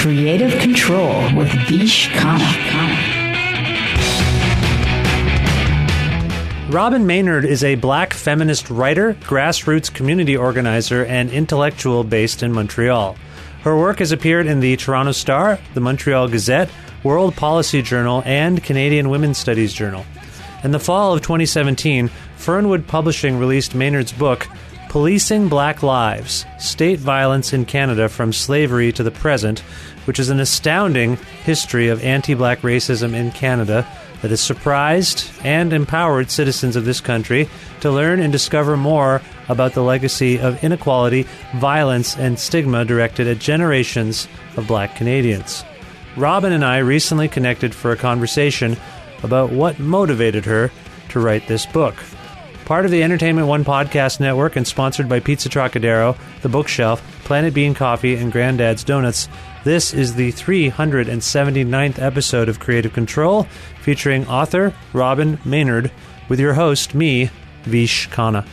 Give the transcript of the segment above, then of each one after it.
Creative Control with Vish Khanna. Robyn Maynard is a black feminist writer, grassroots community organizer, and intellectual based in Montreal. Her work has appeared in the Toronto Star, the Montreal Gazette, World Policy Journal, and Canadian Women's Studies Journal. In the fall of 2017, Fernwood Publishing released Maynard's book, Policing Black Lives, State Violence in Canada from Slavery to the Present, which is an astounding history of anti-black racism in Canada that has surprised and empowered citizens of this country to learn and discover more about the legacy of inequality, violence, and stigma directed at generations of black Canadians. Robyn and I recently connected for a conversation about what motivated her to write this book. Part of the Entertainment One podcast network and sponsored by Pizza Trocadero, The Bookshelf, Planet Bean Coffee, and Granddad's Donuts, this is the 379th episode of Creative Control, featuring author Robyn Maynard, with your host, me, Vish Khanna.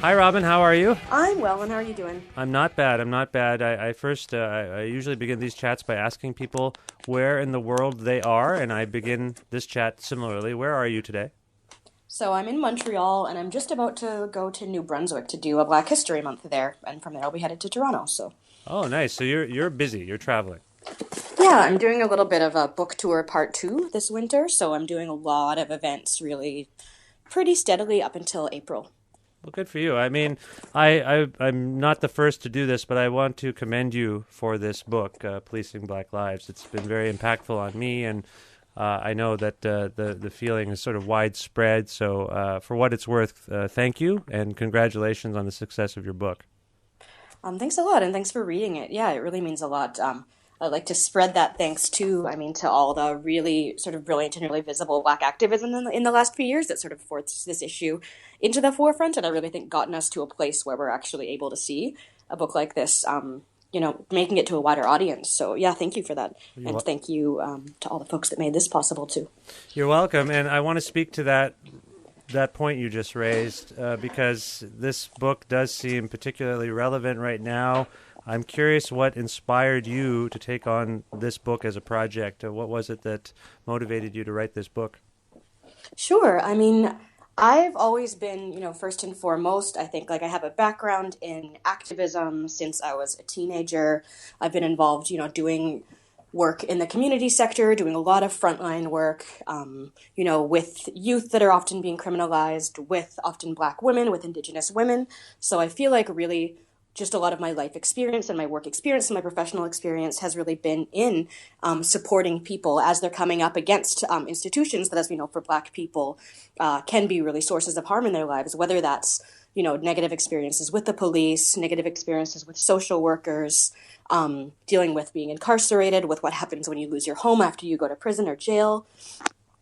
Hi, Robyn. How are you? I'm well, and how are you doing? I'm not bad. I usually begin these chats by asking people where in the world they are, and I begin this chat similarly. Where are you today? So I'm in Montreal, and I'm just about to go to New Brunswick to do a Black History Month there, and from there I'll be headed to Toronto. So. Oh, nice. So you're busy. You're traveling. Yeah, I'm doing a little bit of a book tour part 2 this winter, so I'm doing a lot of events really pretty steadily up until April. Well, good for you. I mean, I'm not the first to do this, but I want to commend you for this book, Policing Black Lives. It's been very impactful on me, and I know that the feeling is sort of widespread. So for what it's worth, thank you, and congratulations on the success of your book. Thanks a lot, and thanks for reading it. Yeah, it really means a lot. I'd like to spread that thanks to all the really sort of brilliant and really visible Black activism in the last few years that sort of forced this issue into the forefront, and I really think gotten us to a place where we're actually able to see a book like this, making it to a wider audience. So yeah, thank you for that, and thank you to all the folks that made this possible too. You're welcome, and I want to speak to that point you just raised because this book does seem particularly relevant right now. I'm curious what inspired you to take on this book as a project. What was it that motivated you to write this book? Sure. I mean, I've always been, first and foremost, I think I have a background in activism since I was a teenager. I've been involved, doing work in the community sector, doing a lot of frontline work, with youth that are often being criminalized, with often Black women, with Indigenous women. So I feel like really just a lot of my life experience and my work experience and my professional experience has really been in supporting people as they're coming up against institutions that, as we know, for Black people can be really sources of harm in their lives, whether that's, negative experiences with the police, negative experiences with social workers, dealing with being incarcerated, with what happens when you lose your home after you go to prison or jail.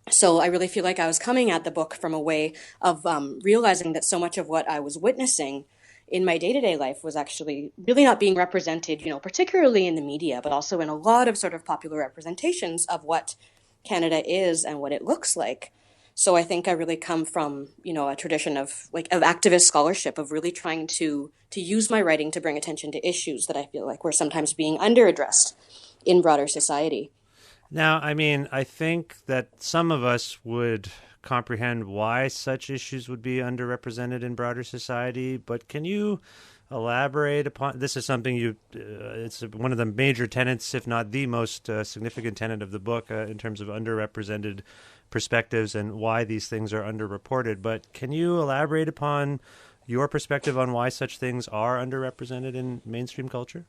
So I really feel like I was coming at the book from a way of realizing that so much of what I was witnessing in my day-to-day life was actually really not being represented, particularly in the media, but also in a lot of sort of popular representations of what Canada is and what it looks like. So I think I really come from, a tradition of activist scholarship, of really trying to use my writing to bring attention to issues that I feel like were sometimes being underaddressed in broader society. Now, I mean, I think that some of us would comprehend why such issues would be underrepresented in broader society, but can you elaborate upon this? Is something it's one of the major tenets, if not the most significant tenet of the book in terms of underrepresented perspectives and why these things are underreported, but can you elaborate upon your perspective on why such things are underrepresented in mainstream culture?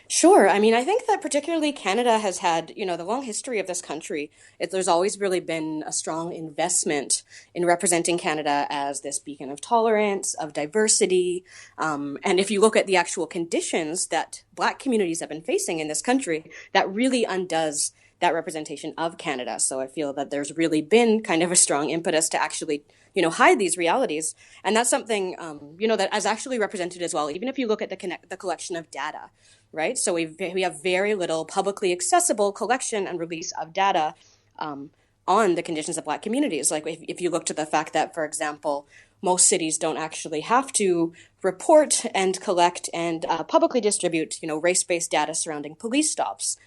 Sure. I mean, I think that particularly Canada has had, the long history of this country. There's always really been a strong investment in representing Canada as this beacon of tolerance, of diversity. And if you look at the actual conditions that Black communities have been facing in this country, that really undoes that representation of Canada. So I feel that there's really been kind of a strong impetus to actually, hide these realities. And that's something, that is actually represented as well, even if you look at the collection of data, right? So we have very little publicly accessible collection and release of data on the conditions of Black communities. Like if you look to the fact that, for example, most cities don't actually have to report and collect and publicly distribute, race-based data surrounding police stops.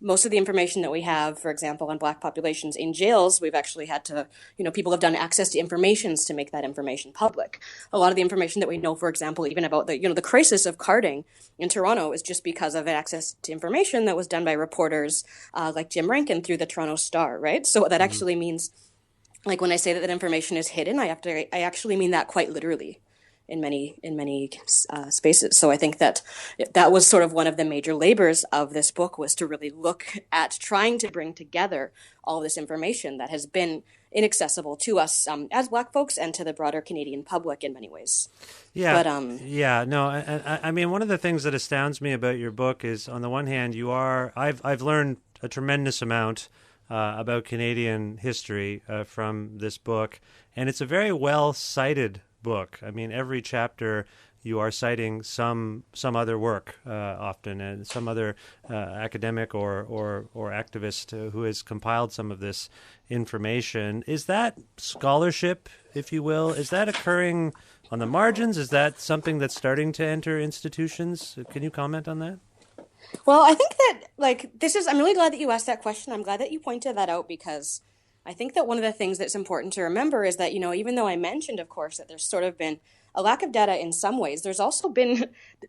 Most of the information that we have, for example, on Black populations in jails, we've actually had to, people have done access to information to make that information public. A lot of the information that we know, for example, even about the crisis of carding in Toronto is just because of access to information that was done by reporters like Jim Rankin through the Toronto Star, right? So that actually means, like when I say that information is hidden, I actually mean that quite literally in many spaces. So I think that was sort of one of the major labors of this book, was to really look at trying to bring together all this information that has been inaccessible to us as Black folks and to the broader Canadian public in many ways. Yeah, but, I mean, one of the things that astounds me about your book is, on the one hand, I've learned a tremendous amount about Canadian history from this book, and it's a very well cited book. I mean, every chapter you are citing some other work often, and some other academic or activist who has compiled some of this information. Is that scholarship, if you will? Is that occurring on the margins? Is that something that's starting to enter institutions? Can you comment on that? Well, I think that I'm really glad that you asked that question. I'm glad that you pointed that out, because I think that one of the things that's important to remember is that, even though I mentioned, of course, that there's sort of been a lack of data in some ways, there's also been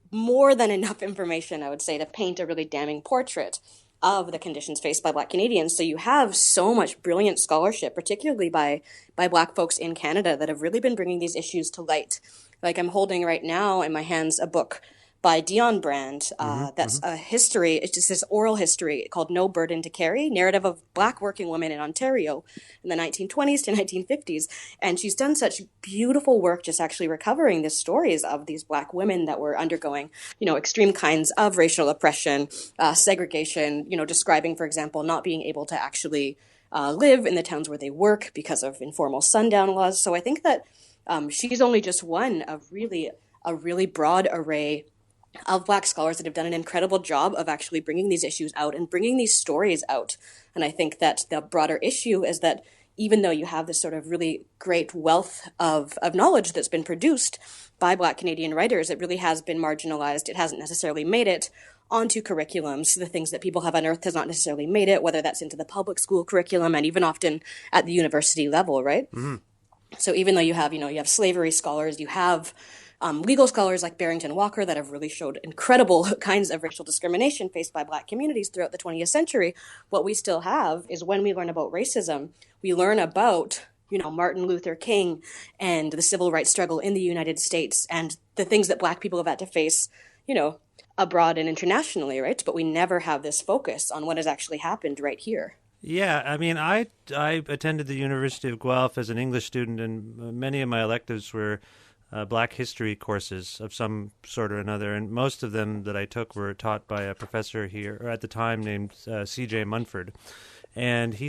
more than enough information, I would say, to paint a really damning portrait of the conditions faced by Black Canadians. So you have so much brilliant scholarship, particularly by Black folks in Canada, that have really been bringing these issues to light. Like I'm holding right now in my hands a book by Dion Brand. That's a history. It's just this oral history called No Burden to Carry, narrative of Black working women in Ontario in the 1920s to 1950s. And she's done such beautiful work just actually recovering the stories of these Black women that were undergoing, extreme kinds of racial oppression, segregation, describing, for example, not being able to actually live in the towns where they work because of informal sundown laws. So I think that she's only just one of a really broad array of Black scholars that have done an incredible job of actually bringing these issues out and bringing these stories out. And I think that the broader issue is that even though you have this sort of really great wealth of knowledge that's been produced by Black Canadian writers, it really has been marginalized. It hasn't necessarily made it onto curriculums. The things that people have unearthed has not necessarily made it, whether that's into the public school curriculum and even often at the university level, right? Mm-hmm. So even though you have slavery scholars, you have legal scholars like Barrington Walker that have really showed incredible kinds of racial discrimination faced by Black communities throughout the 20th century. What we still have is, when we learn about racism, we learn about, Martin Luther King and the civil rights struggle in the United States and the things that Black people have had to face, abroad and internationally, right? But we never have this focus on what has actually happened right here. Yeah, I mean, I attended the University of Guelph as an English student, and many of my electives were Black history courses of some sort or another, and most of them that I took were taught by a professor here, or at the time, named C.J. Munford. And we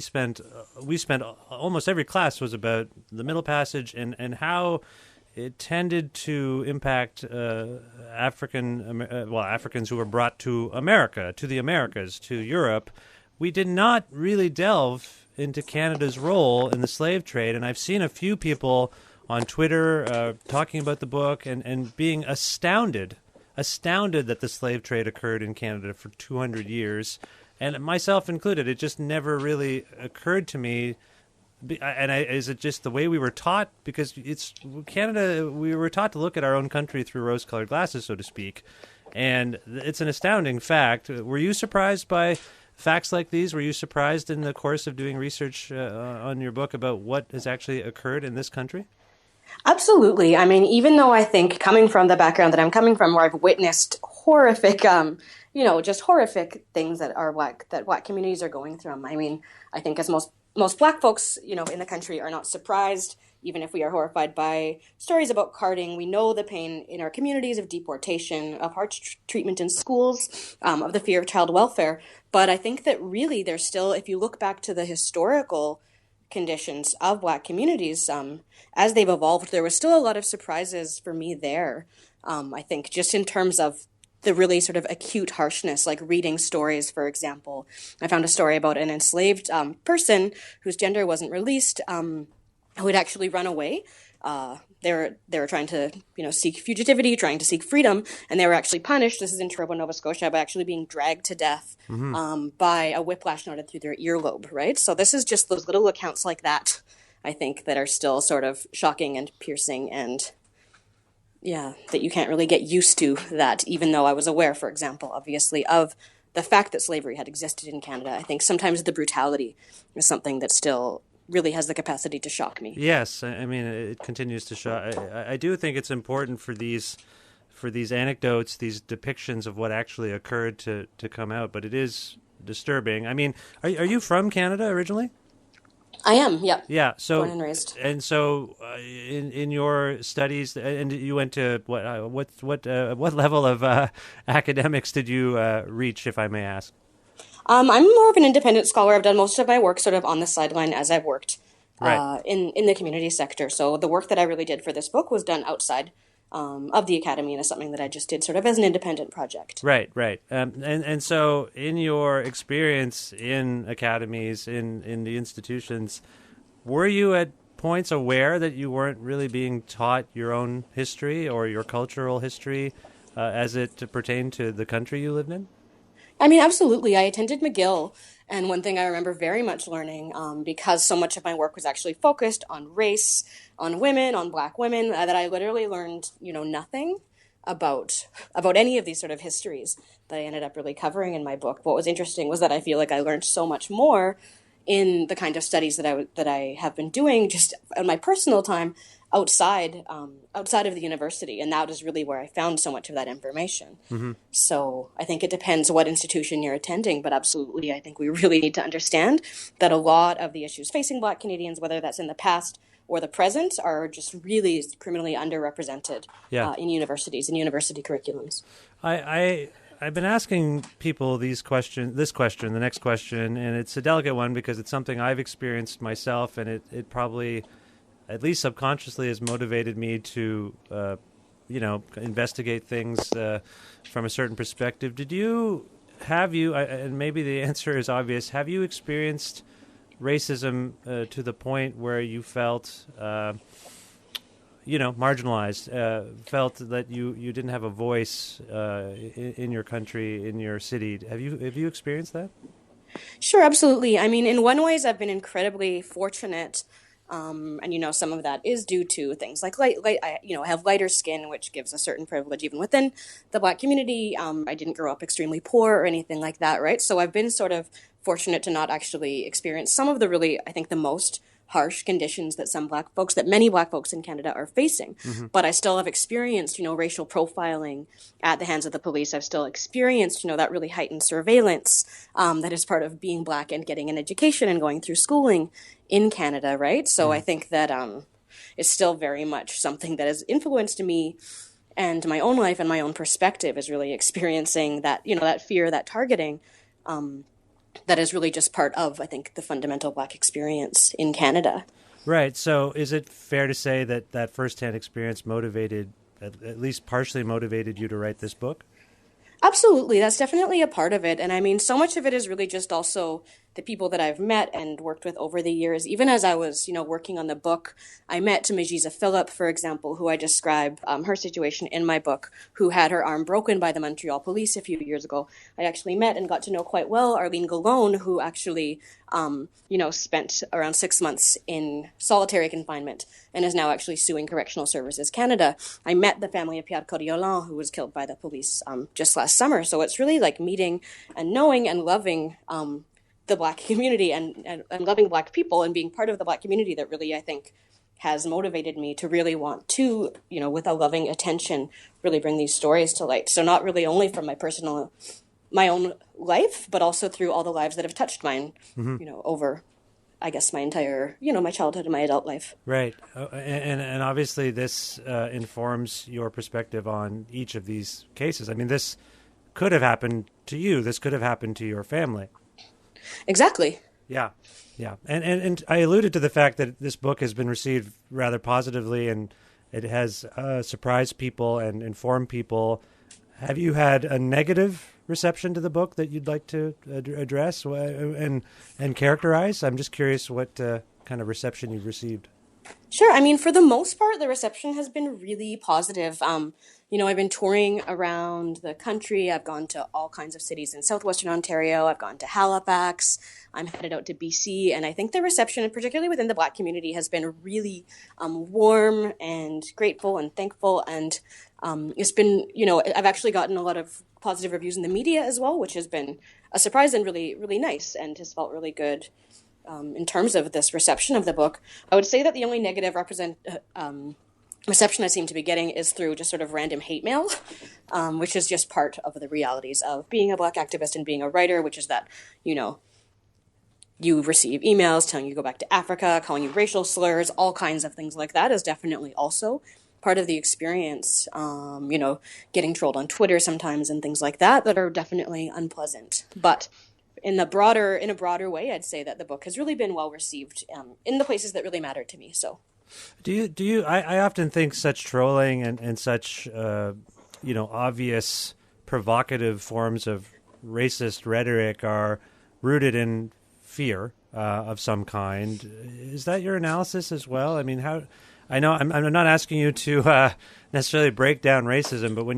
spent almost every class was about the Middle Passage and how it tended to impact Africans who were brought to America, to the Americas, to Europe. We did not really delve into Canada's role in the slave trade, and I've seen a few people on Twitter talking about the book and being astounded that the slave trade occurred in Canada for 200 years, and myself included. It just never really occurred to me. And is it just the way we were taught? Because it's Canada, we were taught to look at our own country through rose-colored glasses, so to speak, and it's an astounding fact. Were you surprised by facts like these? Were you surprised in the course of doing research on your book about what has actually occurred in this country? Absolutely. I mean, even though I think, coming from the background that I'm coming from, where I've witnessed horrific, just horrific things that Black communities are going through. I mean, I think as most Black folks, in the country are not surprised, even if we are horrified by stories about carding, we know the pain in our communities of deportation, of harsh treatment in schools, of the fear of child welfare. But I think that really there's still, if you look back to the historical conditions of Black communities, as they've evolved, there was still a lot of surprises for me there. I think just in terms of the really sort of acute harshness, like reading stories, for example. I found a story about an enslaved person whose gender wasn't released, who had actually run away. They were trying to, seek fugitivity, trying to seek freedom, and they were actually punished. This is in Truro, Nova Scotia, by actually being dragged to death by a whiplash knotted through their earlobe, right? So this is just those little accounts like that, I think, that are still sort of shocking and piercing, and that you can't really get used to that, even though I was aware, for example, obviously, of the fact that slavery had existed in Canada. I think sometimes the brutality is something that still really has the capacity to shock me. Yes, I mean, it continues to shock. I do think it's important for these anecdotes, these depictions of what actually occurred to come out, but it is disturbing. I mean, are you from Canada originally? I am, yeah. Yeah, so born and raised. And so, in your studies, and you went to what level of academics did you reach, if I may ask? I'm more of an independent scholar. I've done most of my work sort of on the sideline as I've worked in the community sector. So the work that I really did for this book was done outside of the academy, and is something that I just did sort of as an independent project. Right. And so in your experience in academies, in the institutions, were you at points aware that you weren't really being taught your own history or your cultural history as it pertained to the country you lived in? I mean, absolutely. I attended McGill, and one thing I remember very much learning, because so much of my work was actually focused on race, on women, on Black women, that I literally learned, nothing about any of these sort of histories that I ended up really covering in my book. What was interesting was that I feel like I learned so much more in the kind of studies that I have been doing just in my personal time outside of the university, and that is really where I found so much of that information. Mm-hmm. So I think it depends what institution you're attending, but absolutely, I think we really need to understand that a lot of the issues facing Black Canadians, whether that's in the past or the present, are just really criminally underrepresented in universities and university curriculums. I've been asking people this question, the next question, and it's a delicate one because it's something I've experienced myself, and it probably, at least subconsciously, has motivated me to, investigate things from a certain perspective. And maybe the answer is obvious, have you experienced racism to the point where you felt, marginalized, felt that you didn't have a voice in your country, in your city? Have you experienced that? Sure, absolutely. I mean, in one ways, I've been incredibly fortunate. And, some of that is due to things like I have lighter skin, which gives a certain privilege even within the Black community. I didn't grow up extremely poor or anything like that, right? So I've been sort of fortunate to not actually experience some of the really, I think, the most harsh conditions that many Black folks in Canada are facing. Mm-hmm. But I still have experienced, racial profiling at the hands of the police. I've still experienced, that really heightened surveillance that is part of being Black and getting an education and going through schooling in Canada, right? So I think that it's still very much something that has influenced me, and my own life and my own perspective is really experiencing that, that fear, that targeting, that is really just part of, I think, the fundamental Black experience in Canada. Right. So is it fair to say that firsthand experience at least partially motivated you to write this book? Absolutely. That's definitely a part of it. And I mean, so much of it is really just also the people that I've met and worked with over the years. Even as I was, working on the book, I met Majiza Phillip, for example, who I describe her situation in my book, who had her arm broken by the Montreal police a few years ago. I actually met and got to know quite well Arlene Gallone, who actually, spent around 6 months in solitary confinement and is now actually suing Correctional Services Canada. I met the family of Pierre Coriolan, who was killed by the police just last summer. So it's really like meeting and knowing and loving the Black community and loving Black people and being part of the Black community that really, I think, has motivated me to really want to, with a loving attention, really bring these stories to light. So not really only from my own life, but also through all the lives that have touched mine, over I guess, my entire, my childhood and my adult life. Right. And obviously this informs your perspective on each of these cases. I mean, this could have happened to you. This could have happened to your family. Exactly. Yeah. Yeah. And I alluded to the fact that this book has been received rather positively, and it has surprised people and informed people. Have you had a negative reception to the book that you'd like to address and characterize? I'm just curious what kind of reception you've received. Sure. I mean, for the most part, the reception has been really positive. I've been touring around the country. I've gone to all kinds of cities in southwestern Ontario. I've gone to Halifax. I'm headed out to BC. And I think the reception, particularly within the Black community, has been really warm and grateful and thankful. And it's been, I've actually gotten a lot of positive reviews in the media as well, which has been a surprise and really, really nice and has felt really good. In terms of this reception of the book, I would say that the only negative reception I seem to be getting is through just sort of random hate mail, which is just part of the realities of being a Black activist and being a writer, which is that, you receive emails telling you to go back to Africa, calling you racial slurs, all kinds of things like that is definitely also part of the experience, getting trolled on Twitter sometimes and things like that are definitely unpleasant. But in a broader way, I'd say that the book has really been well received in the places that really matter to me. So, I often think such trolling and such obvious provocative forms of racist rhetoric are rooted in fear of some kind. Is that your analysis as well? I mean, how? I know I'm not asking you to necessarily break down racism, but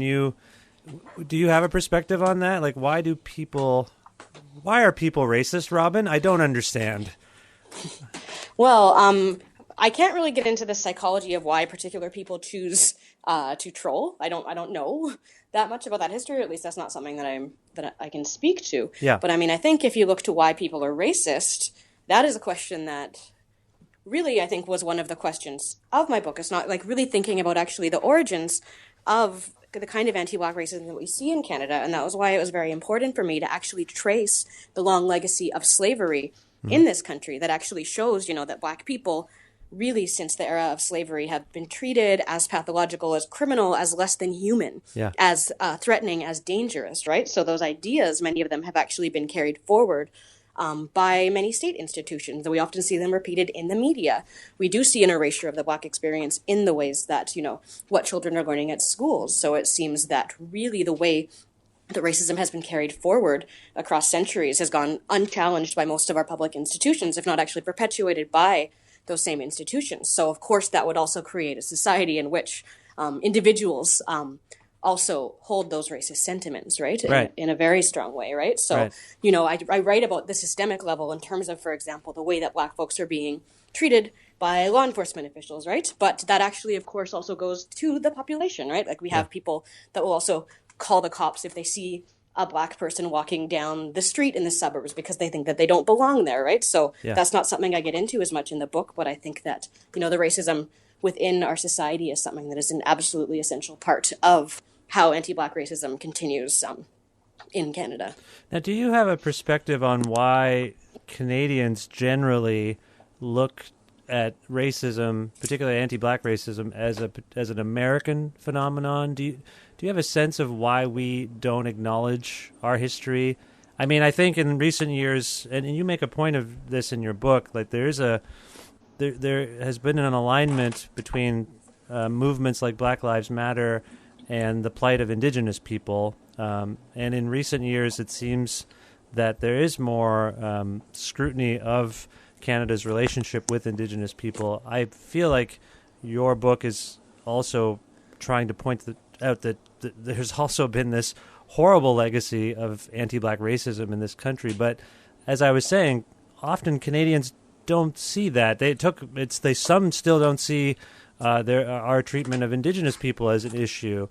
do you have a perspective on that? Like, why are people racist, Robyn? I don't understand. Well, I can't really get into the psychology of why particular people choose to troll. I don't know that much about that history, or at least that's not something that I can speak to. Yeah. But I mean, I think if you look to why people are racist, that is a question that really I think was one of the questions of my book. It's not like really thinking about actually the origins of the kind of anti-Black racism that we see in Canada. And that was why it was very important for me to actually trace the long legacy of slavery in this country that actually shows, that Black people really since the era of slavery have been treated as pathological, as criminal, as less than human, as threatening, as dangerous, right? So those ideas, many of them have actually been carried forward by many state institutions. We often see them repeated in the media. We do see an erasure of the Black experience in the ways that, what children are learning at schools. So it seems that really the way that racism has been carried forward across centuries has gone unchallenged by most of our public institutions, if not actually perpetuated by those same institutions. So, of course, that would also create a society in which individuals also hold those racist sentiments, right? In a very strong way, right? So, I write about the systemic level in terms of, for example, the way that Black folks are being treated by law enforcement officials, right? But that actually, of course, also goes to the population, right? Like we have people that will also call the cops if they see a Black person walking down the street in the suburbs because they think that they don't belong there, right? So that's not something I get into as much in the book, but I think that, the racism within our society is something that is an absolutely essential part of how anti-Black racism continues in Canada. Now, do you have a perspective on why Canadians generally look at racism, particularly anti-Black racism, as an American phenomenon? Do you have a sense of why we don't acknowledge our history? I mean, I think in recent years, and you make a point of this in your book, like there has been an alignment between movements like Black Lives Matter and the plight of Indigenous people. And in recent years, it seems that there is more scrutiny of Canada's relationship with Indigenous people. I feel like your book is also trying to point out that there's also been this horrible legacy of anti-Black racism in this country. But as I was saying, often Canadians don't see that. Some still don't see our treatment of Indigenous people as an issue.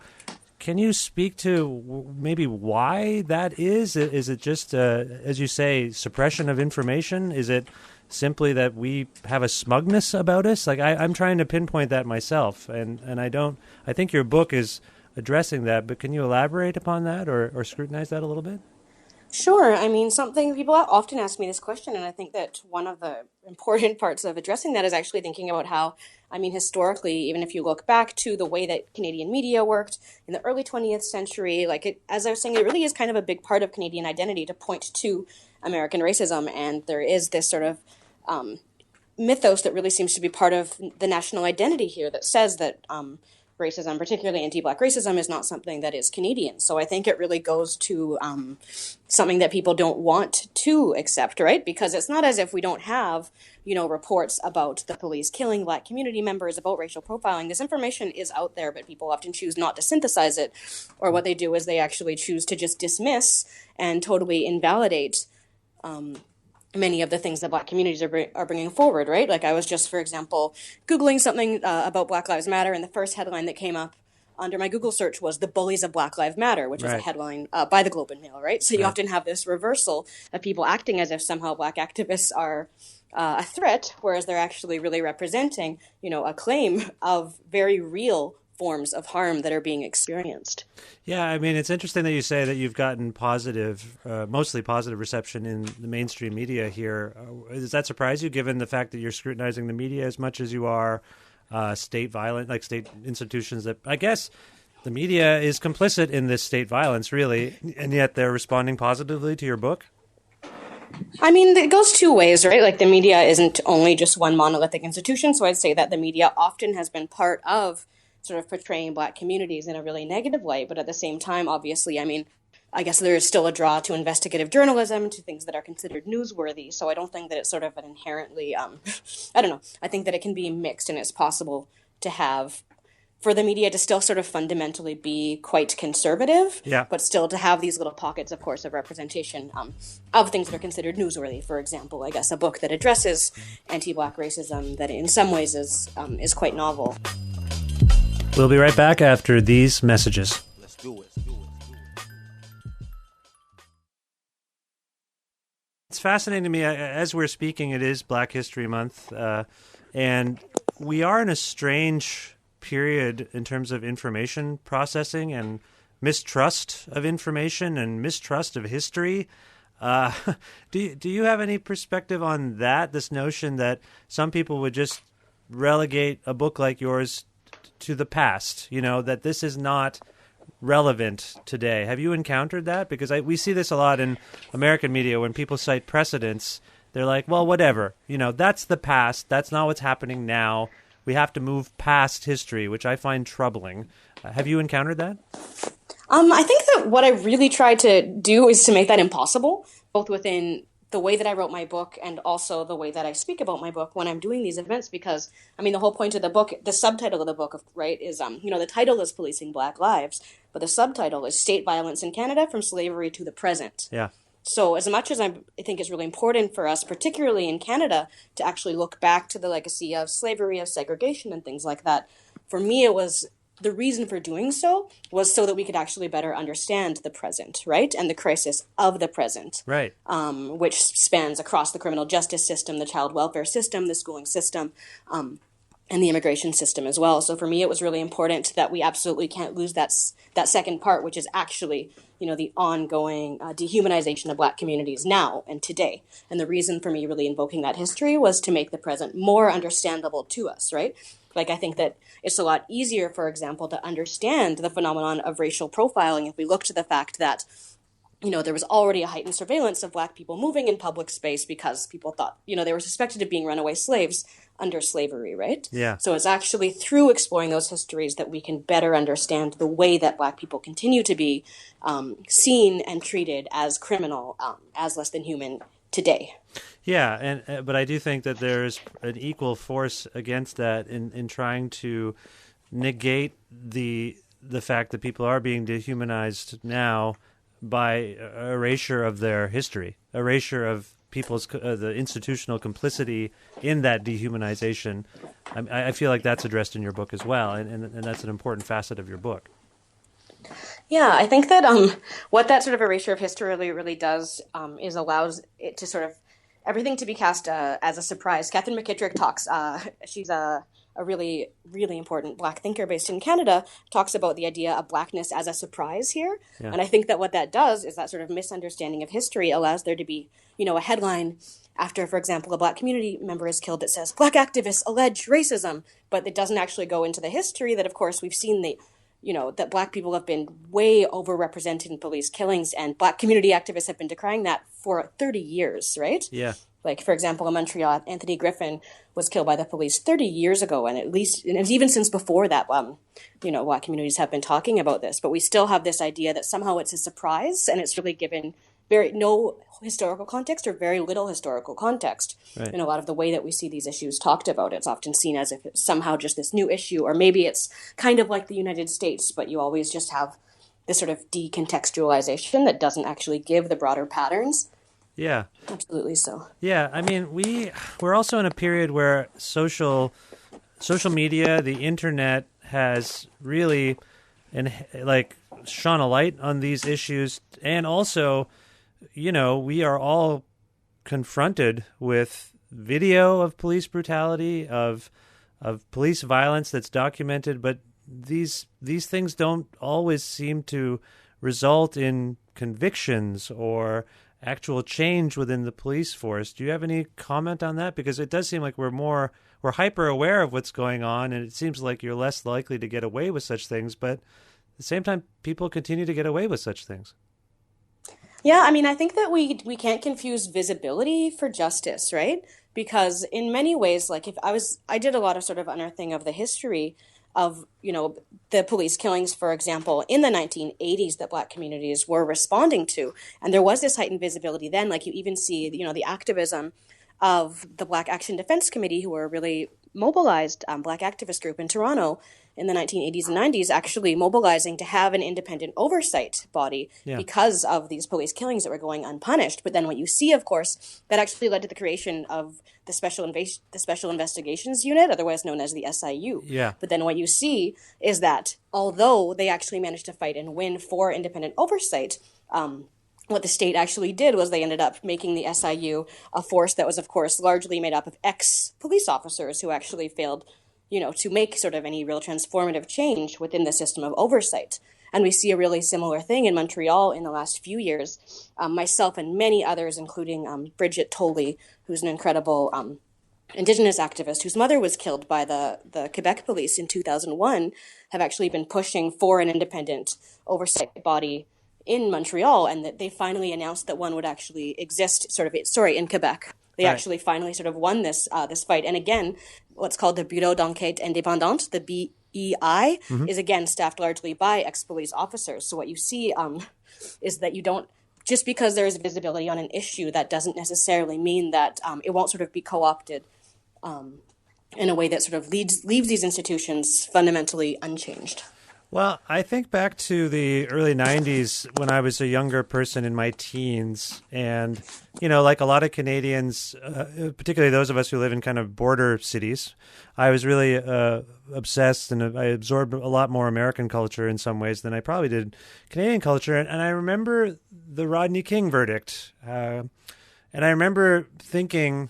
Can you speak to maybe why that is? Is it just, as you say, suppression of information? Is it simply that we have a smugness about us? Like I'm trying to pinpoint that myself, and I think your book is addressing that, but can you elaborate upon that or scrutinize that a little bit? Sure. I mean, something people often ask me this question, and I think that one of the important parts of addressing that is actually thinking about how, I mean, historically, even if you look back to the way that Canadian media worked in the early 20th century, as I was saying, it really is kind of a big part of Canadian identity to point to American racism, and there is this sort of mythos that really seems to be part of the national identity here that says that racism, particularly anti-Black racism, is not something that is Canadian. So I think it really goes to something that people don't want to accept, right? Because it's not as if we don't have, reports about the police killing Black community members, about racial profiling. This information is out there, but people often choose not to synthesize it, or what they do is they actually choose to just dismiss and totally invalidate many of the things that Black communities are bringing forward, right? Like I was just, for example, Googling something about Black Lives Matter, and the first headline that came up under my Google search was "The Bullies of Black Lives Matter," which was a headline by the Globe and Mail, right? So you often have this reversal of people acting as if somehow Black activists are a threat, whereas they're actually really representing, a claim of very real forms of harm that are being experienced. Yeah, I mean, it's interesting that you say that you've gotten mostly positive reception in the mainstream media here. Does that surprise you, given the fact that you're scrutinizing the media as much as you are state institutions that, I guess, the media is complicit in this state violence, really, and yet they're responding positively to your book? I mean, it goes two ways, right? Like the media isn't only just one monolithic institution, so I'd say that the media often has been part of sort of portraying Black communities in a really negative light. But at the same time, obviously, I mean, I guess there is still a draw to investigative journalism, to things that are considered newsworthy. So I don't think that it's sort of an inherently, I don't know. I think that it can be mixed, and it's possible to have, for the media to still sort of fundamentally be quite conservative, but still to have these little pockets, of course, of representation of things that are considered newsworthy. For example, I guess a book that addresses anti-Black racism that in some ways is quite novel. We'll be right back after these messages. Let's do it. It's fascinating to me. As we're speaking, it is Black History Month, and we are in a strange period in terms of information processing and mistrust of information and mistrust of history. Do you have any perspective on that, this notion that some people would just relegate a book like yours to the past, that this is not relevant today? Have you encountered that? Because we see this a lot in American media when people cite precedents. They're like, well, whatever, that's the past. That's not what's happening now. We have to move past history, which I find troubling. Have you encountered that? I think that what I really try to do is to make that impossible, both within the way that I wrote my book and also the way that I speak about my book when I'm doing these events, because, I mean, the whole point of the book, the subtitle of the book, right, is, the title is Policing Black Lives, but the subtitle is State Violence in Canada from Slavery to the Present. Yeah. So as much as I think it's really important for us, particularly in Canada, to actually look back to the legacy of slavery, of segregation, and things like that, for me it was the reason for doing so was so that we could actually better understand the present, right? And the crisis of the present, right? Which spans across the criminal justice system, the child welfare system, the schooling system, and the immigration system as well. So for me, it was really important that we absolutely can't lose that second part, which is actually, the ongoing dehumanization of Black communities now and today. And the reason for me really invoking that history was to make the present more understandable to us, right? Like, I think that it's a lot easier, for example, to understand the phenomenon of racial profiling if we look to the fact that, there was already a heightened surveillance of Black people moving in public space because people thought, they were suspected of being runaway slaves under slavery, right? Yeah. So it's actually through exploring those histories that we can better understand the way that Black people continue to be seen and treated as criminal, as less than human today. Yeah, but I do think that there's an equal force against that in trying to negate the fact that people are being dehumanized now by erasure of their history, erasure of people's the institutional complicity in that dehumanization. I feel like that's addressed in your book as well, and that's an important facet of your book. Yeah, I think that what that sort of erasure of history really does is allows it to sort of everything to be cast as a surprise. Catherine McKittrick talks. She's a a really, really important Black thinker based in Canada, talks about the idea of Blackness as a surprise here. Yeah. And I think that what that does is that sort of misunderstanding of history allows there to be, a headline after, for example, a Black community member is killed that says, Black activists allege racism, but it doesn't actually go into the history that, of course, we've seen that Black people have been way overrepresented in police killings, and Black community activists have been decrying that for 30 years, right? Yeah. Like, for example, in Montreal, Anthony Griffin was killed by the police 30 years ago, and even since before that, Black communities have been talking about this, but we still have this idea that somehow it's a surprise, and it's really given no historical context or very little historical context. Right. In a lot of the way that we see these issues talked about, it's often seen as if it's somehow just this new issue, or maybe it's kind of like the United States, but you always just have this sort of decontextualization that doesn't actually give the broader patterns. Yeah. Absolutely so. Yeah, I mean, we're also in a period where social media, the internet has really shone a light on these issues, and also, we are all confronted with video of police brutality, of police violence that's documented, but these things don't always seem to result in convictions or actual change within the police force. Do you have any comment on that? Because it does seem like we're hyper aware of what's going on, and it seems like you're less likely to get away with such things, but at the same time, people continue to get away with such things. Yeah, I mean, I think that we can't confuse visibility for justice, right? Because in many ways, like I did a lot of sort of unearthing of the history of, the police killings, for example, in the 1980s that Black communities were responding to. And there was this heightened visibility then, like you even see, the activism of the Black Action Defense Committee, who were a really mobilized Black activist group in Toronto in the 1980s and 90s, actually mobilizing to have an independent oversight body because of these police killings that were going unpunished. But then what you see, of course, that actually led to the creation of the Special Investigations Unit, otherwise known as the SIU. Yeah. But then what you see is that although they actually managed to fight and win for independent oversight, what the state actually did was they ended up making the SIU a force that was, of course, largely made up of ex-police officers who actually failed, to make sort of any real transformative change within the system of oversight. And we see a really similar thing in Montreal in the last few years. Myself and many others, including Bridget Tolley, who's an incredible Indigenous activist whose mother was killed by the Quebec police in 2001, have actually been pushing for an independent oversight body in Montreal, and that they finally announced that one would actually exist in Quebec. They Right. actually finally sort of won this fight. And again, what's called the Bureau d'Enquête Indépendante, the BEI, is again staffed largely by ex-police officers. So what you see is that you don't, just because there is visibility on an issue, that doesn't necessarily mean that it won't sort of be co-opted in a way that sort of leaves these institutions fundamentally unchanged. Well, I think back to the early 90s when I was a younger person in my teens. And, like a lot of Canadians, particularly those of us who live in kind of border cities, I was really obsessed, and I absorbed a lot more American culture in some ways than I probably did Canadian culture. And I remember the Rodney King verdict. And I remember thinking,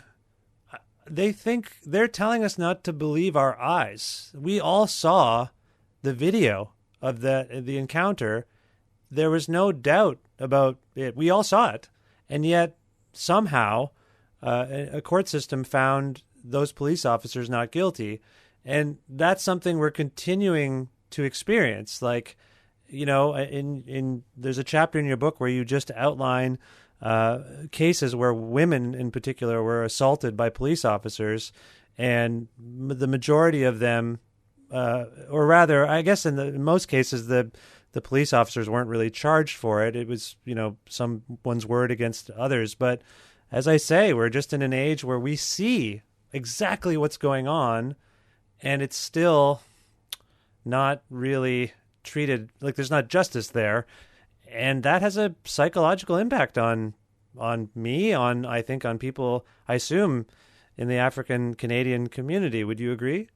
they're telling us not to believe our eyes. We all saw the video of the encounter. There was no doubt about it. We all saw it. And yet somehow a court system found those police officers not guilty. And that's something we're continuing to experience. Like, there's a chapter in your book where you just outline cases where women in particular were assaulted by police officers, and the majority of them, or rather, I guess in most cases, the police officers weren't really charged for it. It was, someone's word against others. But as I say, we're just in an age where we see exactly what's going on, and it's still not really treated like there's not justice there. And that has a psychological impact on me, I think on people, I assume, in the African Canadian community. Would you agree?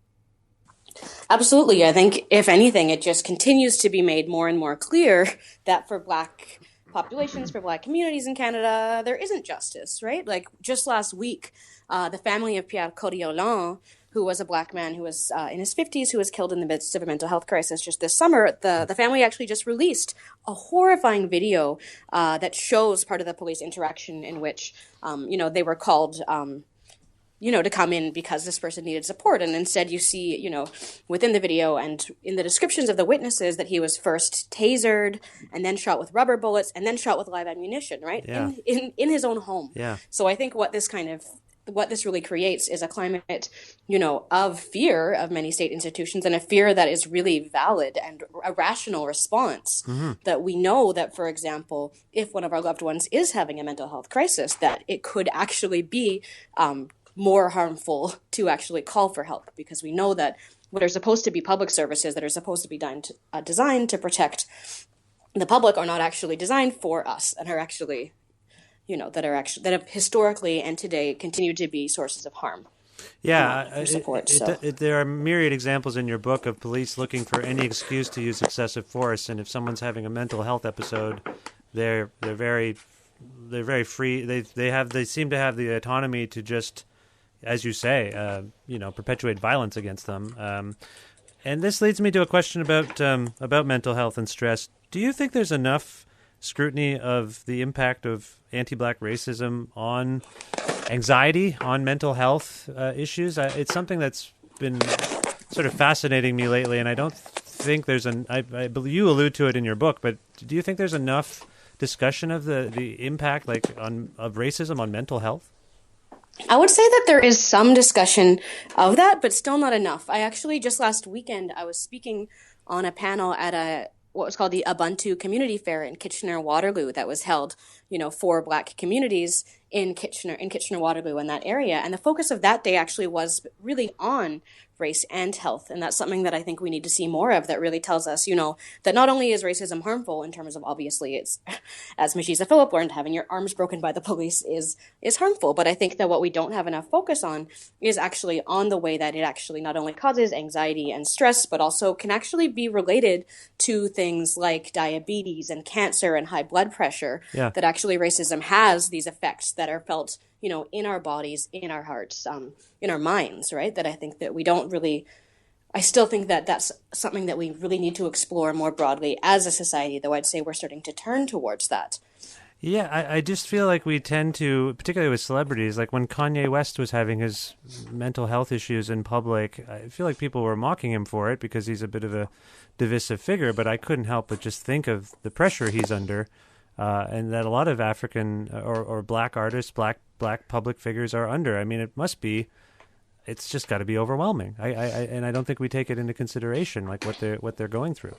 Absolutely. I think, if anything, it just continues to be made more and more clear that for Black populations, for Black communities in Canada, there isn't justice, right? Like, just last week, the family of Pierre Coriolano, who was a Black man who was in his 50s, who was killed in the midst of a mental health crisis just this summer. The family actually just released a horrifying video that shows part of the police interaction in which, they were called to come in because this person needed support. And instead you see, within the video and in the descriptions of the witnesses that he was first tasered and then shot with rubber bullets and then shot with live ammunition, right? Yeah. In his own home. Yeah. So I think what this really creates is a climate, of fear of many state institutions, and a fear that is really valid and a rational response. That we know that, for example, if one of our loved ones is having a mental health crisis, that it could actually be more harmful to actually call for help, because we know that what are supposed to be public services that are supposed to be designed to protect the public are not actually designed for us, and are actually, that have historically and today continue to be sources of harm. Yeah, support. There are myriad examples in your book of police looking for any excuse to use excessive force, and if someone's having a mental health episode, they're very free. They seem to have the autonomy to just, as you say, perpetuate violence against them. And this leads me to a question about mental health and stress. Do you think there's enough scrutiny of the impact of anti-Black racism on anxiety, on mental health issues? It's something that's been sort of fascinating me lately, and I don't think there's I believe you allude to it in your book, but do you think there's enough discussion of the impact of racism on mental health? I would say that there is some discussion of that, but still not enough. I actually, just last weekend, I was speaking on a panel at what was called the Ubuntu Community Fair in Kitchener-Waterloo that was held, for Black communities in Kitchener-Waterloo in that area. And the focus of that day actually was really on race and health. And that's something that I think we need to see more of, that really tells us, that not only is racism harmful in terms of, obviously, it's, as Machisa Phillip learned, having your arms broken by the police is harmful. But I think that what we don't have enough focus on is actually on the way that it actually not only causes anxiety and stress, but also can actually be related to things like diabetes and cancer and high blood pressure. Yeah. That actually racism has these effects that are felt, in our bodies, in our hearts, in our minds, right? That I think that we don't really, I still think that that's something that we really need to explore more broadly as a society, though I'd say we're starting to turn towards that. Yeah, I just feel like we tend to, particularly with celebrities, like when Kanye West was having his mental health issues in public, I feel like people were mocking him for it because he's a bit of a divisive figure, but I couldn't help but just think of the pressure he's under. And that a lot of African or Black artists, Black public figures are under. I mean, it's just got to be overwhelming. And I don't think we take it into consideration, like what they're going through.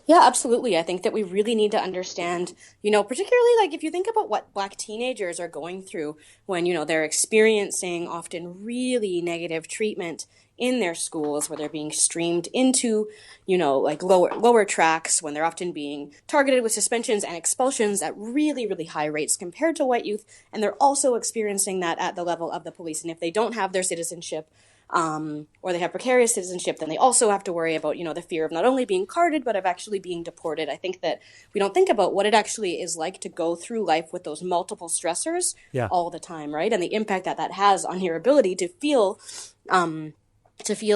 Yeah, absolutely. I think that we really need to understand, particularly like if you think about what Black teenagers are going through when, they're experiencing often really negative treatment in their schools, where they're being streamed into, like lower tracks, when they're often being targeted with suspensions and expulsions at really, really high rates compared to white youth. And they're also experiencing that at the level of the police. And if they don't have their citizenship, or they have precarious citizenship, then they also have to worry about, the fear of not only being carded, but of actually being deported. I think that we don't think about what it actually is like to go through life with those multiple stressors all the time, right? And the impact that has on your ability to feel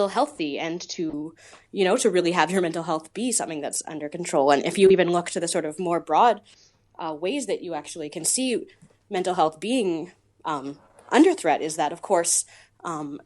healthy and to really have your mental health be something that's under control. And if you even look to the sort of more broad ways that you actually can see mental health being under threat, is that, of course,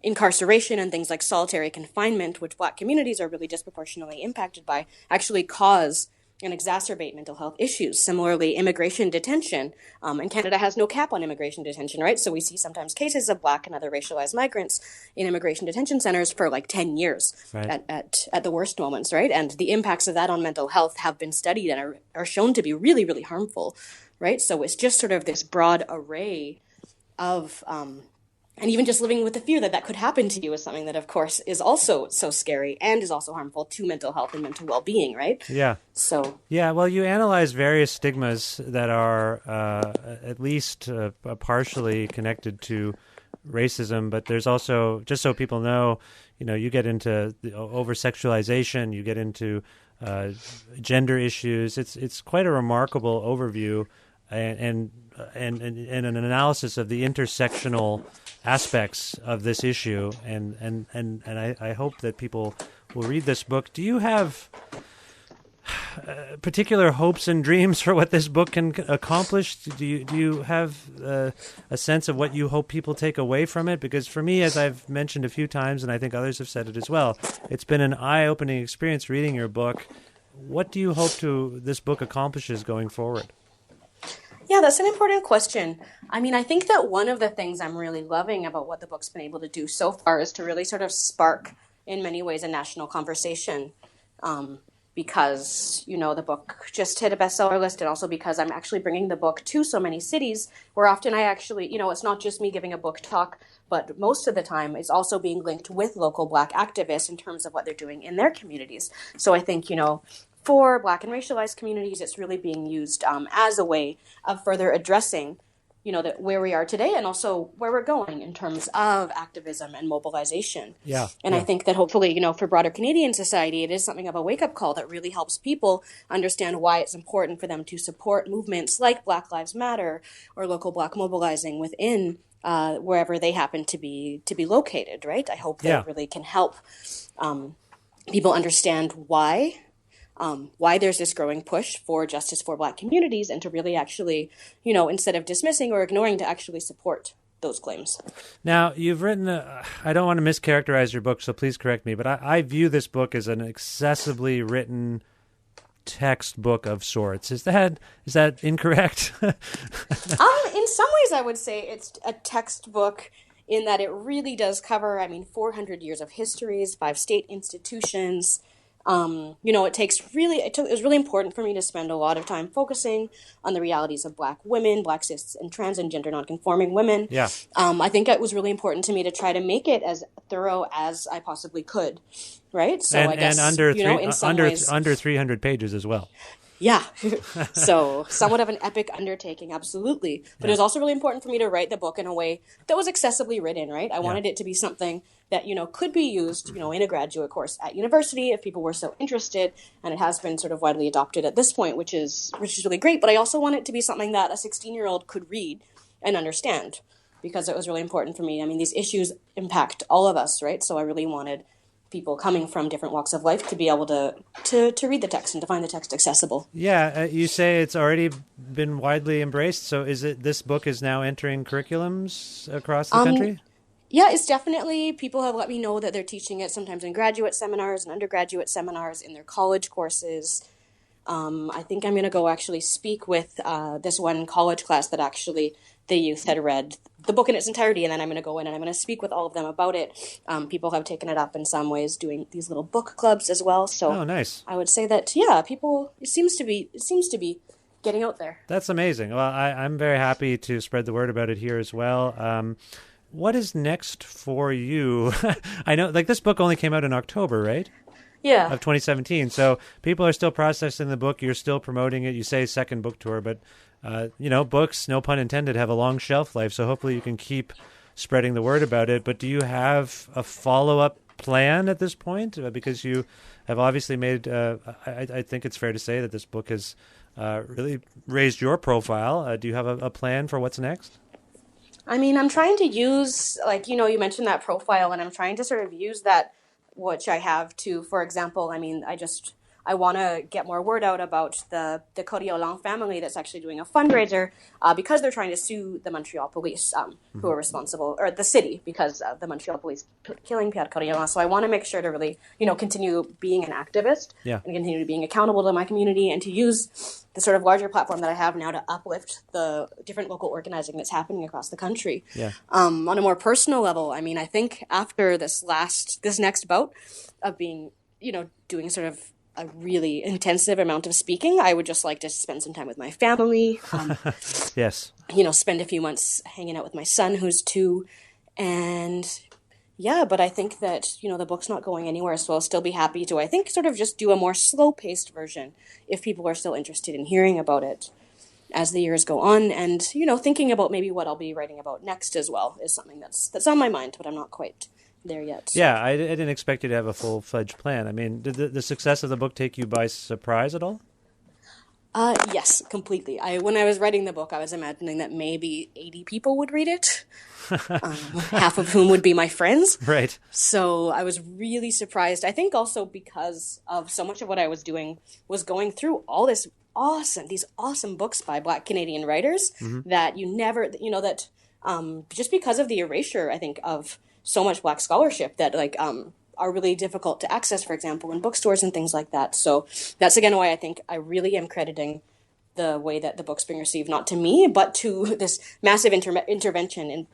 incarceration and things like solitary confinement, which Black communities are really disproportionately impacted by, actually cause and exacerbate mental health issues. Similarly, immigration detention, and Canada has no cap on immigration detention, right? So we see sometimes cases of Black and other racialized migrants in immigration detention centers for like 10 years at the worst moments, right? And the impacts of that on mental health have been studied and are shown to be really, really harmful, right? So it's just sort of this broad array of and even just living with the fear that could happen to you is something that, of course, is also so scary and is also harmful to mental health and mental well-being, right? Yeah. So. Yeah, well, you analyze various stigmas that are at least partially connected to racism, but there's also, just so people know, you get into the over-sexualization, you get into gender issues. It's quite a remarkable overview and an analysis of the intersectional aspects of this issue, and I hope that people will read this book. Do you have particular hopes and dreams for what this book can accomplish? Do you have a sense of what you hope people take away from it? Because for me, as I've mentioned a few times, and I think others have said it as well, it's been an eye-opening experience reading your book. What do you hope this book accomplishes going forward? Yeah, that's an important question. I mean, I think that one of the things I'm really loving about what the book's been able to do so far is to really sort of spark, in many ways, a national conversation. Because, the book just hit a bestseller list, and also because I'm actually bringing the book to so many cities where often I actually, it's not just me giving a book talk, but most of the time it's also being linked with local Black activists in terms of what they're doing in their communities. So I think, for Black and racialized communities, it's really being used as a way of further addressing, where we are today and also where we're going in terms of activism and mobilization. And I think that hopefully, for broader Canadian society, it is something of a wake-up call that really helps people understand why it's important for them to support movements like Black Lives Matter or local Black mobilizing within wherever they happen to be located, right? I hope that it really can help people understand why there's this growing push for justice for Black communities, and to really actually, instead of dismissing or ignoring, to actually support those claims. Now, you've written, I don't want to mischaracterize your book, so please correct me, but I view this book as an excessively written textbook of sorts. Is that incorrect? In some ways, I would say it's a textbook in that it really does cover, 400 years of histories, 5 state institutions. It was really important for me to spend a lot of time focusing on the realities of Black women, Black cis and trans and gender nonconforming women. I think it was really important to me to try to make it as thorough as I possibly could, right? So I guess, under 300 pages as well. Yeah. So somewhat of an epic undertaking, absolutely. But it was also really important for me to write the book in a way that was accessibly written, right? I wanted it to be something that, could be used, in a graduate course at university if people were so interested. And it has been sort of widely adopted at this point, which is really great. But I also want it to be something that a 16-year-old could read and understand, because it was really important for me. These issues impact all of us, right? So I really wanted people coming from different walks of life to be able to read the text and to find the text accessible. You say it's already been widely embraced. So this book is now entering curriculums across the country? Yeah, it's definitely, people have let me know that they're teaching it sometimes in graduate seminars and undergraduate seminars, in their college courses. I think I'm going to go actually speak with this one college class that actually the youth had read the book in its entirety, and then I'm going to go in and I'm going to speak with all of them about it. People have taken it up in some ways, doing these little book clubs as well. So nice. I would say that, people, it seems to be getting out there. That's amazing. Well, I'm very happy to spread the word about it here as well. What is next for you? I know, this book only came out in October, right? Yeah. Of 2017. So people are still processing the book. You're still promoting it. You say second book tour, but books, no pun intended, have a long shelf life. So hopefully you can keep spreading the word about it. But do you have a follow-up plan at this point? Because you have obviously made, I think it's fair to say that this book has really raised your profile. Do you have a plan for what's next? I'm trying to use, you mentioned that profile, and I'm trying to sort of use that, which I have to, for example, I want to get more word out about the Coriolan family that's actually doing a fundraiser because they're trying to sue the Montreal police who are responsible, or the city, because of the Montreal police killing Pierre Coriolan. So I want to make sure to really, continue being an activist and continue being accountable to my community, and to use the sort of larger platform that I have now to uplift the different local organizing that's happening across the country. On a more personal level, I think after this next bout of being, doing sort of a really intensive amount of speaking, I would just like to spend some time with my family. Yes. Spend a few months hanging out with my son, who's 2. And but I think that, the book's not going anywhere, so I'll still be happy to, I think, sort of just do a more slow-paced version if people are still interested in hearing about it as the years go on. And, thinking about maybe what I'll be writing about next as well is something that's on my mind, but I'm not quite there yet. So. Yeah, I didn't expect you to have a full-fledged plan. Did the success of the book take you by surprise at all? Yes, completely. When I was writing the book, I was imagining that maybe 80 people would read it, half of whom would be my friends. Right. So I was really surprised. I think also because of so much of what I was doing was going through all these awesome books by Black Canadian writers that you never, that just because of the erasure, I think, of so much Black scholarship that are really difficult to access, for example, in bookstores and things like that. So that's again why I think I really am crediting the way that the book's being received, not to me, but to this massive intervention in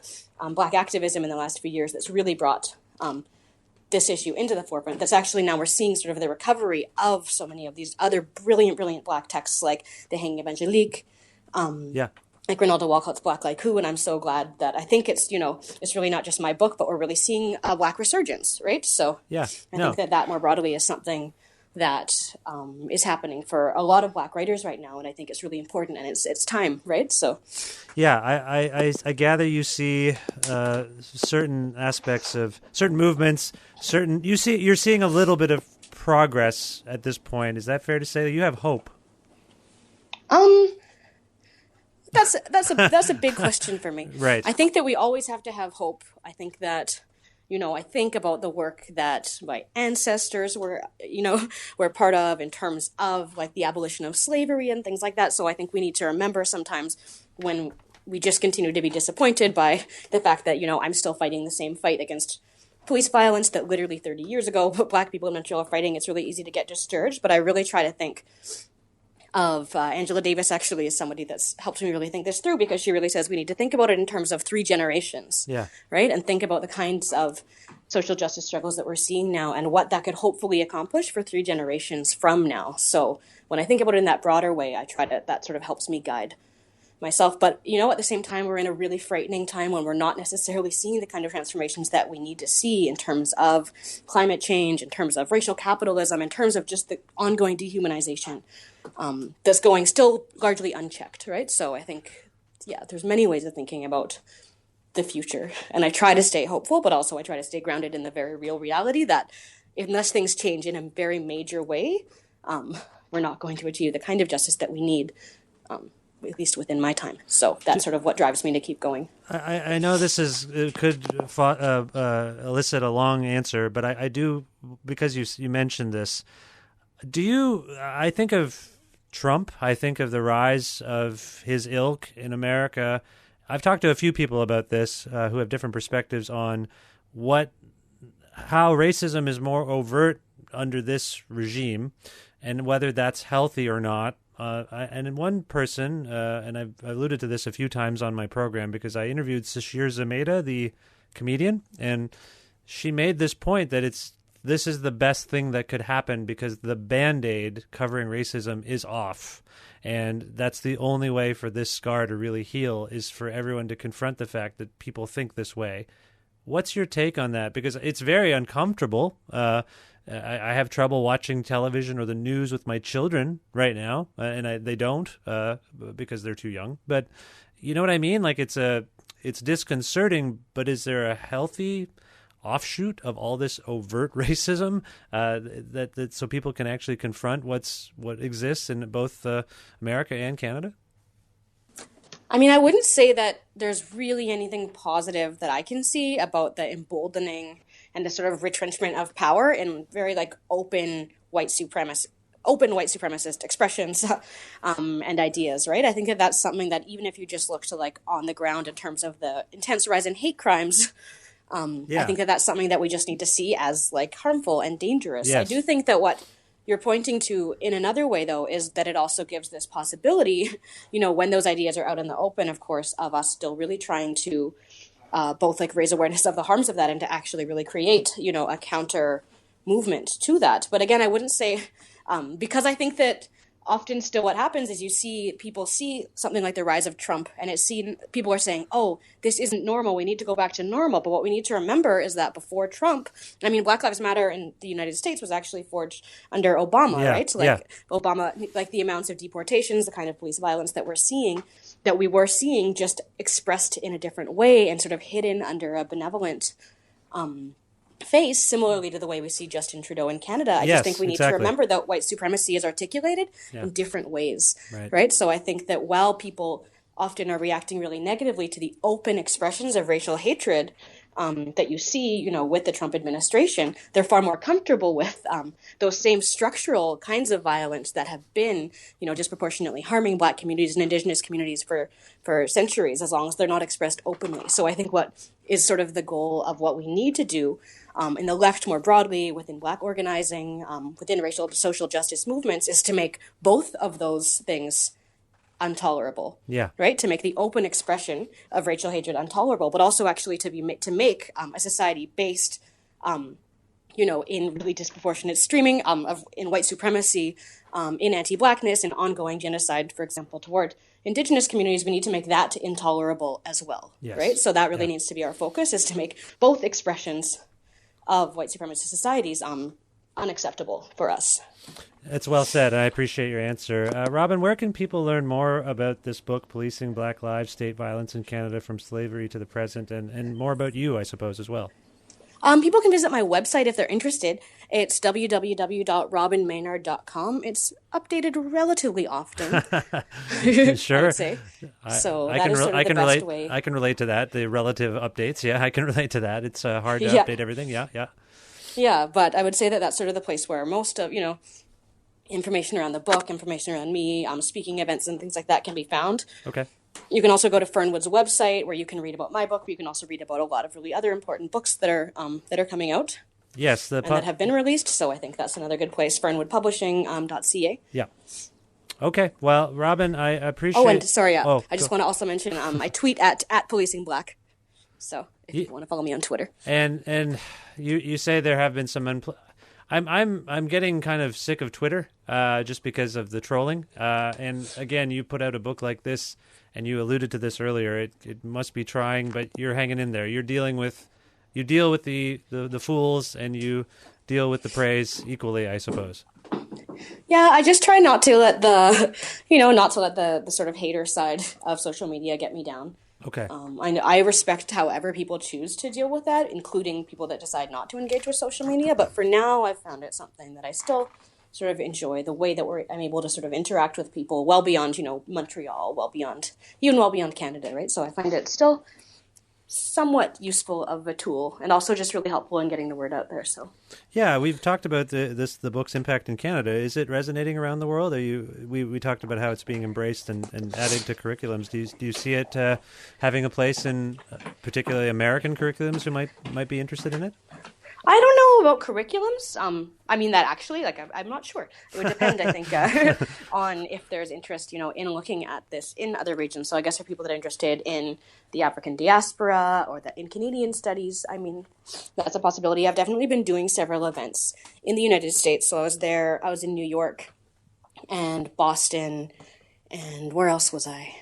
Black activism in the last few years that's really brought this issue into the forefront. That's actually now we're seeing sort of the recovery of so many of these other brilliant Black texts like The Hanging of Angelique, like Ronaldo Walcott's Black Like Who, and I'm so glad that I think it's, it's really not just my book, but we're really seeing a Black resurgence, right? So I think that more broadly is something that is happening for a lot of Black writers right now, and I think it's really important, and it's time, right? So, I gather you see certain aspects of certain movements, you're seeing a little bit of progress at this point. Is that fair to say? You have hope? That's a big question for me. Right. I think that we always have to have hope. I think that, I think about the work that my ancestors were part of in terms of like the abolition of slavery and things like that. So I think we need to remember sometimes when we just continue to be disappointed by the fact that, I'm still fighting the same fight against police violence that literally 30 years ago Black people in Montreal are fighting. It's really easy to get discouraged, but I really try to think of Angela Davis actually is somebody that's helped me really think this through, because she really says we need to think about it in terms of 3 generations, right? And think about the kinds of social justice struggles that we're seeing now and what that could hopefully accomplish for 3 generations from now. So when I think about it in that broader way, that sort of helps me guide myself. But, at the same time, we're in a really frightening time when we're not necessarily seeing the kind of transformations that we need to see in terms of climate change, in terms of racial capitalism, in terms of just the ongoing dehumanization that's going still largely unchecked, right? So I think, there's many ways of thinking about the future. And I try to stay hopeful, but also I try to stay grounded in the very real reality that unless things change in a very major way, we're not going to achieve the kind of justice that we need, at least within my time. So that's sort of what drives me to keep going. I know could elicit a long answer, but I do, because you mentioned this. I think of Trump, I think of the rise of his ilk in America. I've talked to a few people about this who have different perspectives on how racism is more overt under this regime and whether that's healthy or not. And one person, and I've alluded to this a few times on my program because I interviewed Sashir Zameda, the comedian, and she made this point that this is the best thing that could happen because the Band-Aid covering racism is off. And that's the only way for this scar to really heal is for everyone to confront the fact that people think this way. What's your take on that? Because it's very uncomfortable. I have trouble watching television or the news with my children right now, and they don't because they're too young. But you know what I mean? Like it's disconcerting, but is there a healthy offshoot of all this overt racism that so people can actually confront what exists in both America and Canada? I mean, I wouldn't say that there's really anything positive that I can see about the emboldening and the sort of retrenchment of power in very open white supremacist expressions and ideas, right? I think that that's something that even if you just look to on the ground in terms of the intense rise in hate crimes, I think that that's something that we just need to see as harmful and dangerous. Yes. I do think that what you're pointing to in another way, though, is that it also gives this possibility, when those ideas are out in the open, of course, of us still really trying to both raise awareness of the harms of that and to actually really create, a counter movement to that. But again, I wouldn't say, because I think that often still what happens is people see something like the rise of Trump and people are saying, oh, this isn't normal. We need to go back to normal. But what we need to remember is that before Trump, Black Lives Matter in the United States was actually forged under Obama, right? Obama, the amounts of deportations, the kind of police violence that we were seeing just expressed in a different way and sort of hidden under a benevolent face, similarly to the way we see Justin Trudeau in Canada. I Yes, just think we need to exactly. remember that white supremacy is articulated in different ways, right? So I think that while people often are reacting really negatively to the open expressions of racial hatred that you see, you know, with the Trump administration, they're far more comfortable with those same structural kinds of violence that have been, you know, disproportionately harming Black communities and Indigenous communities for centuries, as long as they're not expressed openly. So I think what is sort of the goal of what we need to do in the left more broadly, within Black organizing, within racial social justice movements, is to make both of those things intolerable. Yeah. Right? To make the open expression of racial hatred intolerable, but also actually to make a society based, you know, in really disproportionate streaming in white supremacy, in anti-Blackness, and ongoing genocide, for example, toward Indigenous communities. We need to make that intolerable as well. Yes. Right? So that really needs to be our focus, is to make both expressions of white supremacist societies unacceptable for us. That's well said. I appreciate your answer. Robyn, where can people learn more about this book, Policing Black Lives, State Violence in Canada from Slavery to the Present, and more about you, I suppose, as well? People can visit my website if they're interested. It's www.robynmaynard.com. It's updated relatively often. Sure. I would say. So I that is sort of the best way. I can relate to that, the relative updates. Yeah, I can relate to that. It's hard to update everything. Yeah. Yeah, but I would say that that's sort of the place where most of, you know, information around the book, information around me, speaking events and things like that can be found. Okay. You can also go to Fernwood's website, where you can read about my book, but you can also read about a lot of really other important books that are coming out. Yes, and that have been released. So I think that's another good place, fernwoodpublishing.ca. Yeah. Okay. Well, Robyn, I appreciate... Oh, and sorry, I just want to also mention I tweet at Policing Black. So if you want to follow me on Twitter. And you say there have been some... I'm getting kind of sick of Twitter just because of the trolling. And again, you put out a book like this, and you alluded to this earlier. It must be trying, but you're hanging in there. You deal with the fools, and you deal with the praise equally, I suppose. Yeah, I just try not to let the sort of hater side of social media get me down. Okay. I respect however people choose to deal with that, including people that decide not to engage with social media. But for now, I've found it something that I still sort of enjoy, the way that I'm able to sort of interact with people well beyond, you know, Montreal, well beyond Canada, right? So I find it still somewhat useful of a tool, and also just really helpful in getting the word out there. So yeah, we've talked about the book's impact in Canada. Is it resonating around the world? We talked about how it's being embraced and added to curriculums. Do you see it having a place in particularly American curriculums who might be interested in it? I don't know about curriculums. I mean, that actually, I'm not sure. It would depend, I think, on if there's interest, you know, in looking at this in other regions. So I guess for people that are interested in the African diaspora or in Canadian studies, I mean, that's a possibility. I've definitely been doing several events in the United States. So I was in New York and Boston, and where else was I?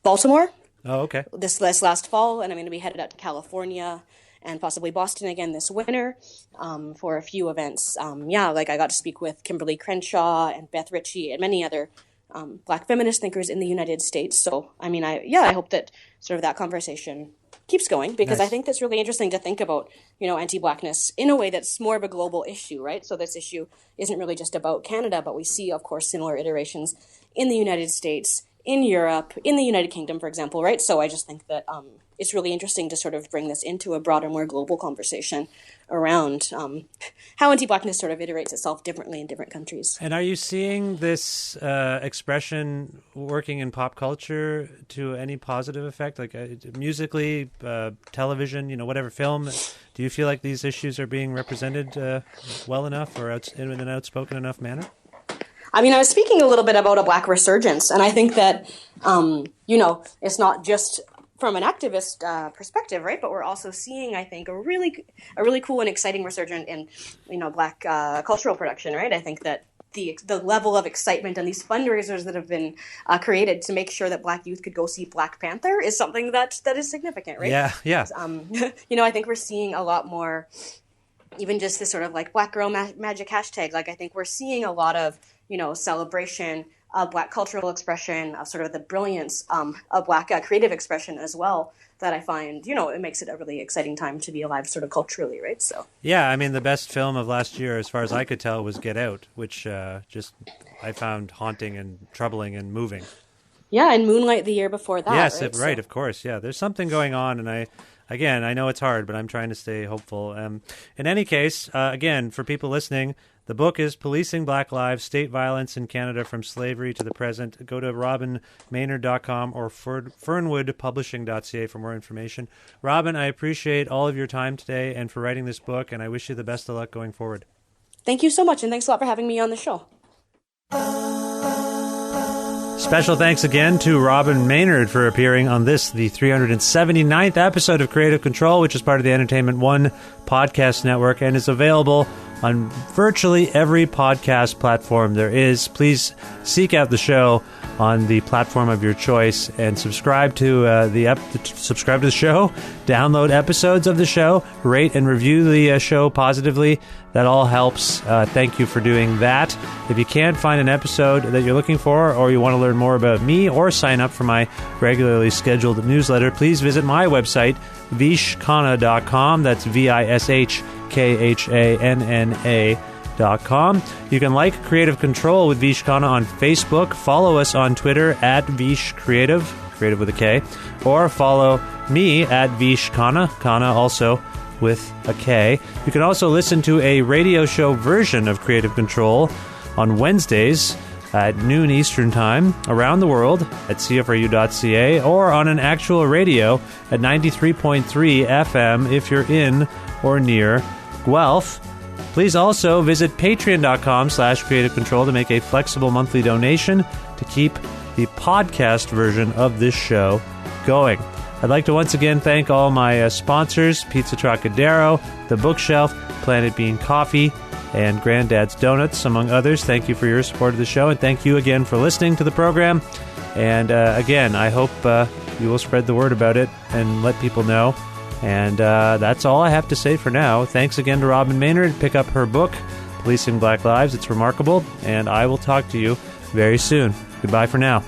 Baltimore. Oh, okay. This last fall, and I'm going to be headed out to California and possibly Boston again this winter for a few events. I got to speak with Kimberly Crenshaw and Beth Ritchie and many other Black feminist thinkers in the United States. So, I mean, I hope that sort of that conversation keeps going, because Nice. I think that's really interesting to think about, you know, anti-Blackness in a way that's more of a global issue, right? So this issue isn't really just about Canada, but we see, of course, similar iterations in the United States, in Europe, in the United Kingdom, for example, right? So I just think that it's really interesting to sort of bring this into a broader, more global conversation around how anti-Blackness sort of iterates itself differently in different countries. And are you seeing this expression working in pop culture to any positive effect, like musically, television, you know, whatever, film? Do you feel like these issues are being represented well enough or in an outspoken enough manner? I mean, I was speaking a little bit about a Black resurgence, and I think that, it's not just from an activist perspective, right? But we're also seeing, I think, a really cool and exciting resurgence in, you know, Black cultural production, right? I think that the level of excitement and these fundraisers that have been created to make sure that Black youth could go see Black Panther is something that is significant, right? Yeah. I think we're seeing a lot more, even just this sort of like Black Girl Magic hashtag. Like, I think we're seeing a lot of, you know, celebration of Black cultural expression, of sort of the brilliance of Black creative expression as well, that I find, it makes it a really exciting time to be alive sort of culturally, right? So Yeah, I mean, the best film of last year, as far as I could tell, was Get Out, which just I found haunting and troubling and moving. yeah, and Moonlight the year before that. Yes, right? right, of course. Yeah, there's something going on, and I know it's hard, but I'm trying to stay hopeful. In any case, again, for people listening, the book is Policing Black Lives, State Violence in Canada from Slavery to the Present. Go to robynmaynard.com or fernwoodpublishing.ca for more information. Robyn, I appreciate all of your time today and for writing this book, and I wish you the best of luck going forward. Thank you so much, and thanks a lot for having me on the show. Special thanks again to Robyn Maynard for appearing on this, the 379th episode of Creative Control, which is part of the Entertainment One podcast network and is available on virtually every podcast platform there is. Please seek out the show on the platform of your choice and subscribe to the show, download episodes of the show, rate and review the show positively. That all helps. Thank you for doing that. If you can't find an episode that you're looking for, or you want to learn more about me or sign up for my regularly scheduled newsletter, please visit my website, vishkhanna.com. That's vishkhanna.com. You can like Creative Control with Vish Khanna on Facebook. Follow us on Twitter at Vish Creative, creative with a K, or follow me at Vish Khanna, Khanna also with a K. You can also listen to a radio show version of Creative Control on Wednesdays at noon Eastern Time around the world at CFRU.ca or on an actual radio at 93.3 FM if you're in or near Guelph. Please also visit patreon.com/Creative Control to make a flexible monthly donation to keep the podcast version of this show going. I'd like to once again thank all my sponsors, Pizza Trocadero, The Bookshelf, Planet Bean Coffee, and Granddad's Donuts, among others. Thank you for your support of the show, and thank you again for listening to the program. And again, I hope you will spread the word about it and let people know. And that's all I have to say for now. Thanks again to Robyn Maynard. Pick up her book, Policing Black Lives. It's remarkable, and I will talk to you very soon. Goodbye for now.